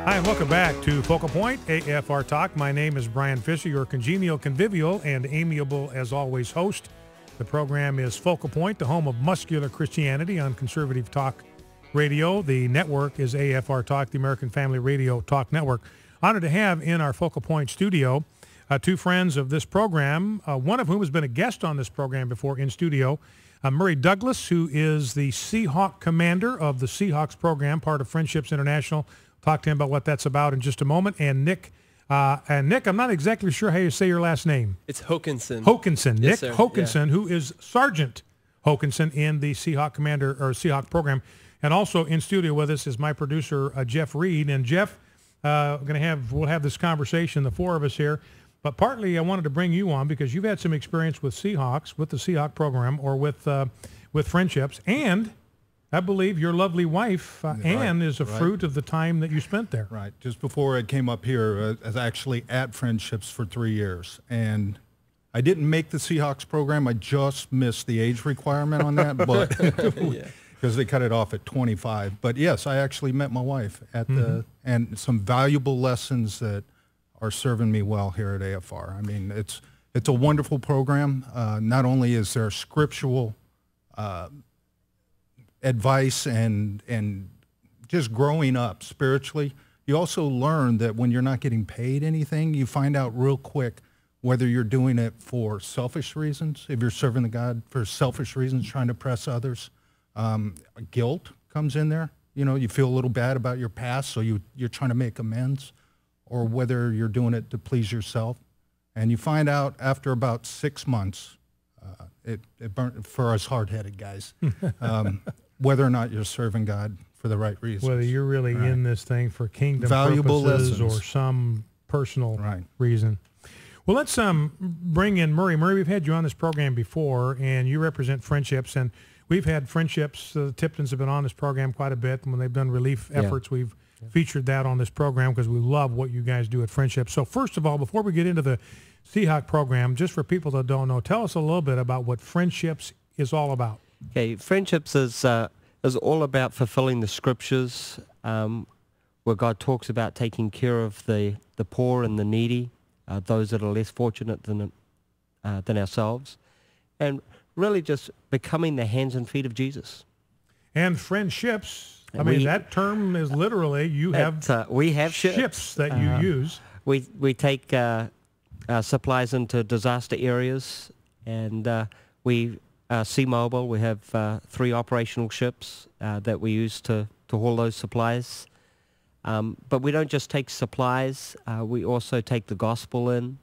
Hi, and welcome back to Focal Point, AFR Talk. My name is Brian Fisher, your congenial, convivial, and amiable, as always, host. The program is Focal Point, the home of muscular Christianity on Conservative Talk Radio. The network is AFR Talk, the American Family Radio Talk Network. Honored to have in our Focal Point studio two friends of this program, one of whom has been a guest on this program before in studio, Murray Douglas, who is the Seahawk commander of the Seahawks program, part of Friendships International. Talk to him about what that's about in just a moment. And Nick, I'm not exactly sure how you say your last name. It's Hokinson. Hokinson. Yes, Nick sir. Hokinson, who is Sergeant Hokinson in the Seahawk Commander or Seahawk program. And also in studio with us is my producer, Jeff Reed. And Jeff, we'll have this conversation, the four of us here. But partly I wanted to bring you on because you've had some experience with Seahawks, with the Seahawk program, or with Friendships, and I believe your lovely wife, Ann, is a fruit of the time that you spent there. Right. Just before I came up here, I was actually at Friendships for 3 years. And I didn't make the Seahawks program. I just missed the age requirement on that, but because they cut it off at 25. But yes, I actually met my wife at and some valuable lessons that are serving me well here at AFR. I mean, it's a wonderful program. Not only is there scriptural advice and just growing up spiritually, you also learn that when you're not getting paid anything, you find out real quick whether you're doing it for selfish reasons, if you're serving the God for selfish reasons, trying to oppress others. Guilt comes in there. You know, you feel a little bad about your past, so you're trying to make amends, or whether you're doing it to please yourself. And you find out after about 6 months, it burnt for us hard-headed guys, whether or not you're serving God for the right reasons. Whether you're really in this thing for kingdom valuable purposes lessons, or some personal reason. Well, let's bring in Murray. Murray, we've had you on this program before, and you represent Friendships, and we've had Friendships. The Tiptons have been on this program quite a bit. When they've done relief efforts, we've featured that on this program because we love what you guys do at Friendships. So first of all, before we get into the Seahawk program, just for people that don't know, tell us a little bit about what Friendships is all about. Okay, Friendships is all about fulfilling the scriptures, where God talks about taking care of the poor and the needy, those that are less fortunate than ourselves, and really just becoming the hands and feet of Jesus. And Friendships, that term is literally we have ships that you use. We take supplies into disaster areas, and we Sea Mobile. We have 3 operational ships that we use to haul those supplies. But we don't just take supplies. We also take the gospel in.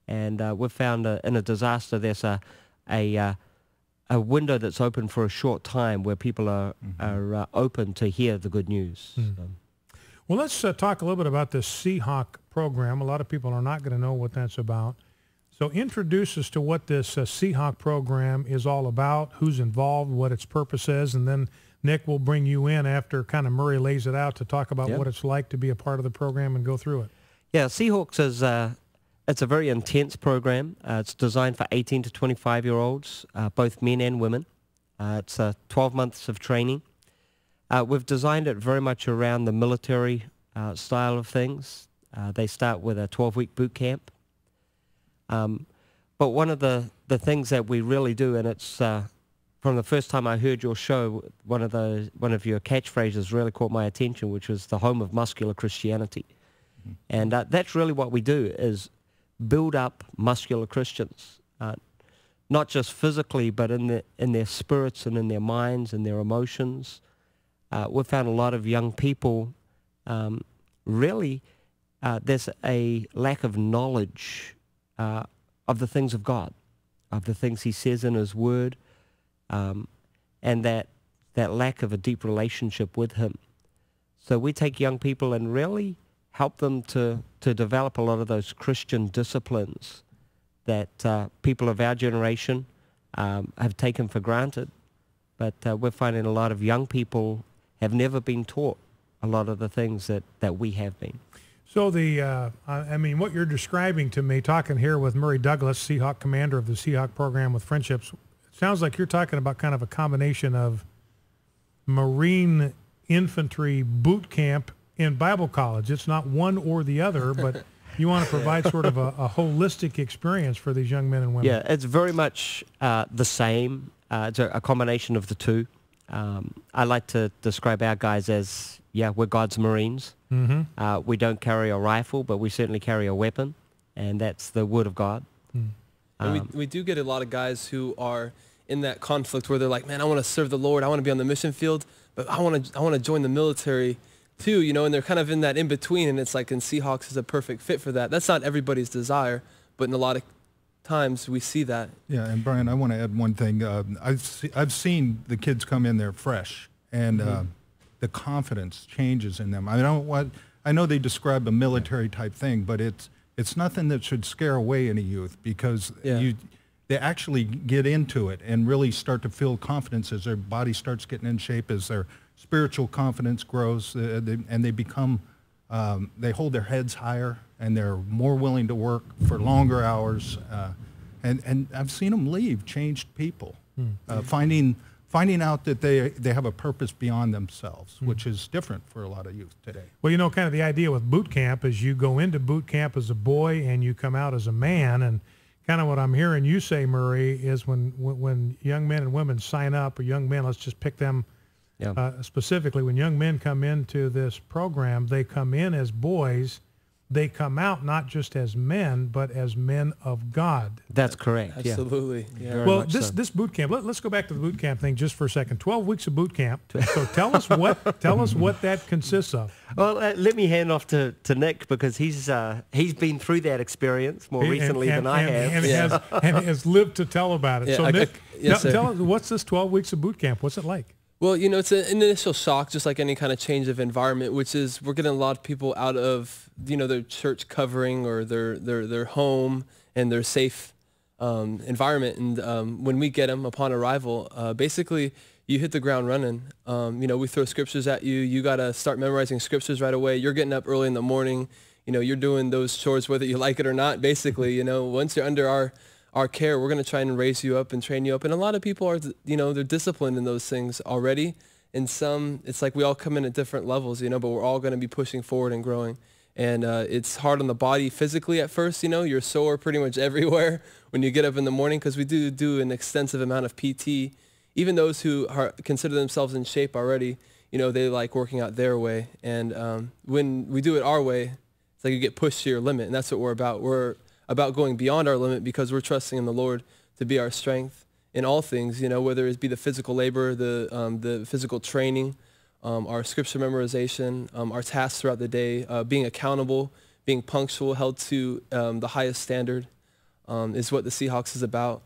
And we've found in a disaster there's a window that's open for a short time where people are open to hear the good news. So. Well, let's talk a little bit about this Seahawk program. A lot of people are not going to know what that's about. So introduce us to what this Seahawk program is all about, who's involved, what its purpose is, and then Nick will bring you in after kind of Murray lays it out to talk about what it's like to be a part of the program and go through it. Yeah, Seahawks is it's a very intense program. It's designed for 18 to 25-year-olds, both men and women. It's 12 months of training. We've designed it very much around the military style of things. They start with a 12-week boot camp. But one of the things that we really do, and it's from the first time I heard your show, one of your catchphrases really caught my attention, which was the home of muscular Christianity. And that's really what we do, is build up muscular Christians, not just physically, but in their spirits and in their minds and their emotions. We've found a lot of young people, there's a lack of knowledge of the things of God, of the things he says in his word, and that lack of a deep relationship with him. So we take young people and really help them to develop a lot of those Christian disciplines that people of our generation have taken for granted. But we're finding a lot of young people have never been taught a lot of the things that we have been. So what you're describing to me, talking here with Murray Douglas, Seahawk commander of the Seahawk program with Friendships, it sounds like you're talking about kind of a combination of Marine infantry boot camp in Bible college. It's not one or the other, but you want to provide sort of a holistic experience for these young men and women. Yeah, it's very much the same. It's a combination of the two. I like to describe our guys as, we're God's Marines. Mm-hmm. We don't carry a rifle, but we certainly carry a weapon, and that's the Word of God. And we do get a lot of guys who are in that conflict where they're like, man, I want to serve the Lord. I want to be on the mission field, but I want to join the military too, and they're kind of in that in between, and it's like, and Seahawks is a perfect fit for that. That's not everybody's desire, but in a lot of times we see that. Yeah, and Brian, I want to add one thing. I've seen the kids come in there fresh, and the confidence changes in them. I know they describe a military type thing, but it's nothing that should scare away any youth, because they actually get into it and really start to feel confidence as their body starts getting in shape, as their spiritual confidence grows, and they become, they hold their heads higher, and they're more willing to work for longer hours. And I've seen them leave changed people, finding out that they have a purpose beyond themselves, which is different for a lot of youth today. Well, kind of the idea with boot camp is you go into boot camp as a boy and you come out as a man. And kind of what I'm hearing you say, Murray, is when young men and women sign up, or young men, let's just pick them specifically, when young men come into this program, they come in as boys. They come out not just as men, but as men of God. That's correct. Absolutely. Yeah. Well, this boot camp. Let's go back to the boot camp thing just for a second. 12 weeks of boot camp. So tell us what that consists of. Well, let me hand off to Nick, because he's been through that experience more recently than I have, and has lived to tell about it. Yeah, so Nick, tell us, what's this 12 weeks of boot camp? What's it like? Well, it's an initial shock, just like any kind of change of environment, which is we're getting a lot of people out of, their church covering or their home and their safe environment. And when we get them upon arrival, basically you hit the ground running. We throw scriptures at you. You got to start memorizing scriptures right away. You're getting up early in the morning. You're doing those chores whether you like it or not, basically. Once you're under our care, we're going to try and raise you up and train you up. And a lot of people are, they're disciplined in those things already. And some, it's like we all come in at different levels, but we're all going to be pushing forward and growing. And it's hard on the body physically at first, you're sore pretty much everywhere when you get up in the morning, because we do an extensive amount of PT. Even those who consider themselves in shape already, they like working out their way. And when we do it our way, it's like you get pushed to your limit. And that's what we're about. We're about going beyond our limit, because we're trusting in the Lord to be our strength in all things, whether it be the physical labor, the physical training, our scripture memorization, our tasks throughout the day, being accountable, being punctual, held to the highest standard is what the Seahawks is about.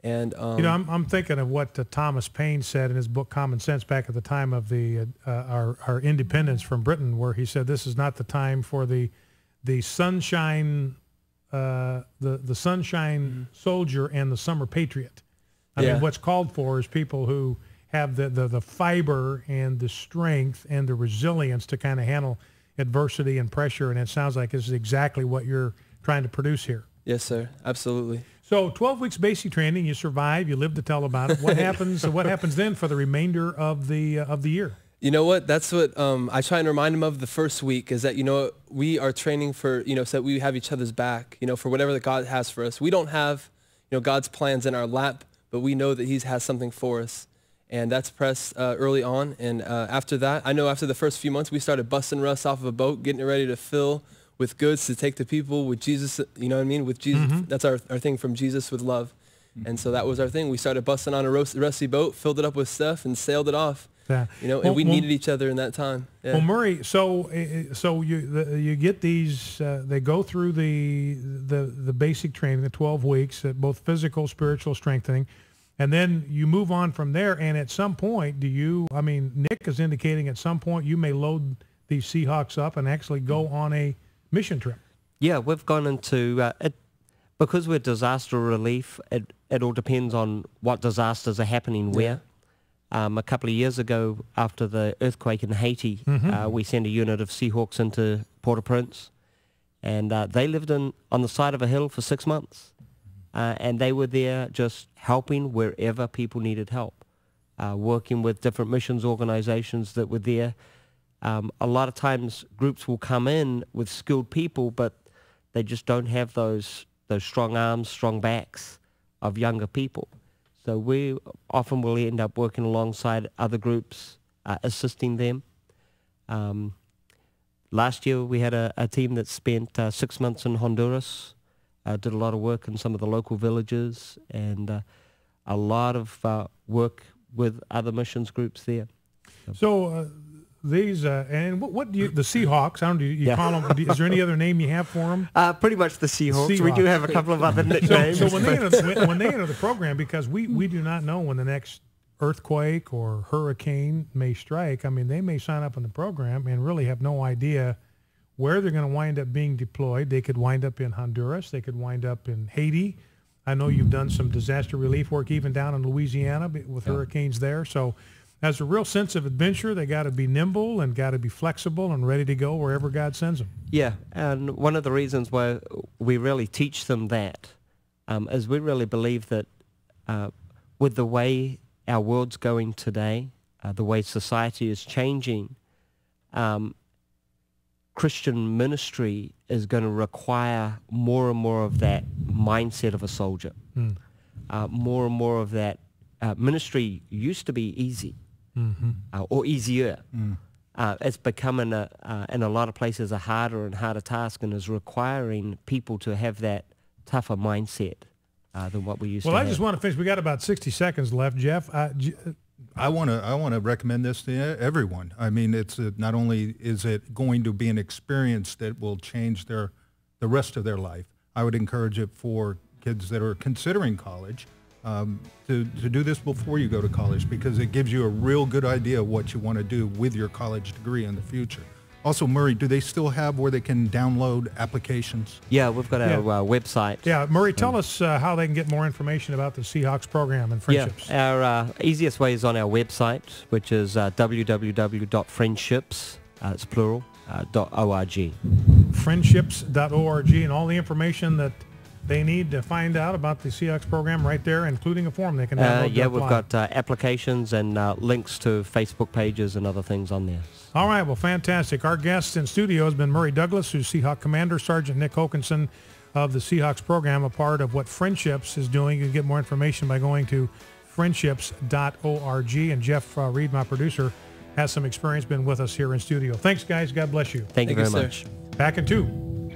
And I'm thinking of what Thomas Paine said in his book Common Sense back at the time of our independence from Britain, where he said this is not the time for the sunshine the sunshine soldier and the summer patriot. I mean, what's called for is people who have the fiber and the strength and the resilience to kind of handle adversity and pressure. And it sounds like this is exactly what you're trying to produce here. Yes, sir. Absolutely. So 12 weeks basic training, you survive, you live to tell about it. What happens? What happens then for the remainder of the year? You know what? That's what I try and remind them of the first week, is that, we are training for, so that we have each other's back, for whatever that God has for us. We don't have, God's plans in our lap, but we know that he has something for us. And that's pressed early on. And after that, I know after the first few months, we started busting rust off of a boat, getting it ready to fill with goods to take to people with Jesus, you know what I mean? With Jesus, that's our thing, from Jesus with love. And so that was our thing. We started busting on a rusty boat, filled it up with stuff, and sailed it off. And we needed each other in that time. Yeah. Well, Murray, so you get these. They go through the basic training, the 12 weeks, both physical, spiritual strengthening, and then you move on from there. And at some point, Nick is indicating at some point you may load these Seahawks up and actually go on a mission trip. Yeah, we've gone into it because we're disaster relief. It all depends on what disasters are happening where. A couple of years ago, after the earthquake in Haiti, we sent a unit of Seahawks into Port-au-Prince, and they lived on the side of a hill for 6 months, and they were there just helping wherever people needed help, working with different missions organizations that were there A lot of times groups will come in with skilled people, but they just don't have those strong arms, strong backs of younger people. So we often will end up working alongside other groups, assisting them. Last year we had a team that spent 6 months in Honduras, did a lot of work in some of the local villages, and a lot of work with other missions groups there. So these, and what do you, the Seahawks, I don't know, do you call them, is there any other name you have for them? Pretty much the Seahawks. We do have a couple of other nicknames. So when they enter the program, because we do not know when the next earthquake or hurricane may strike, I mean, they may sign up in the program and really have no idea where they're going to wind up being deployed. They could wind up in Honduras. They could wind up in Haiti. I know you've done some disaster relief work even down in Louisiana with hurricanes there. So as a real sense of adventure, they got to be nimble and got to be flexible and ready to go wherever God sends them. Yeah, and one of the reasons why we really teach them that is we really believe that with the way our world's going today, the way society is changing, Christian ministry is going to require more and more of that mindset of a soldier. More and more of that. Ministry used to be easy, or easier. It's becoming, in a lot of places, a harder and harder task, and is requiring people to have that tougher mindset than what we used to have. Well, I just want to finish. We got about 60 seconds left, Jeff. I want to recommend this to everyone. I mean, it's not only is it going to be an experience that will change the rest of their life. I would encourage it for kids that are considering college to do this before you go to college, because it gives you a real good idea of what you want to do with your college degree in the future. Also, Murray, do they still have where they can download applications? Yeah, we've got our website. Yeah, Murray, tell us how they can get more information about the Seahawks program and friendships. Yeah, our easiest way is on our website, which is www.friendships, it's plural, .org. Friendships.org, and all the information that they need to find out about the Seahawks program right there, including a form they can download. Yeah, we've got applications and links to Facebook pages and other things on there. All right, well, fantastic. Our guest in studio has been Murray Douglas, who's Seahawk Commander, Sergeant Nick Hokinson of the Seahawks program, a part of what Friendships is doing. You can get more information by going to friendships.org. And Jeff Reed, my producer, has some experience, been with us here in studio. Thanks, guys. God bless you. Thank you very much. Back in 2.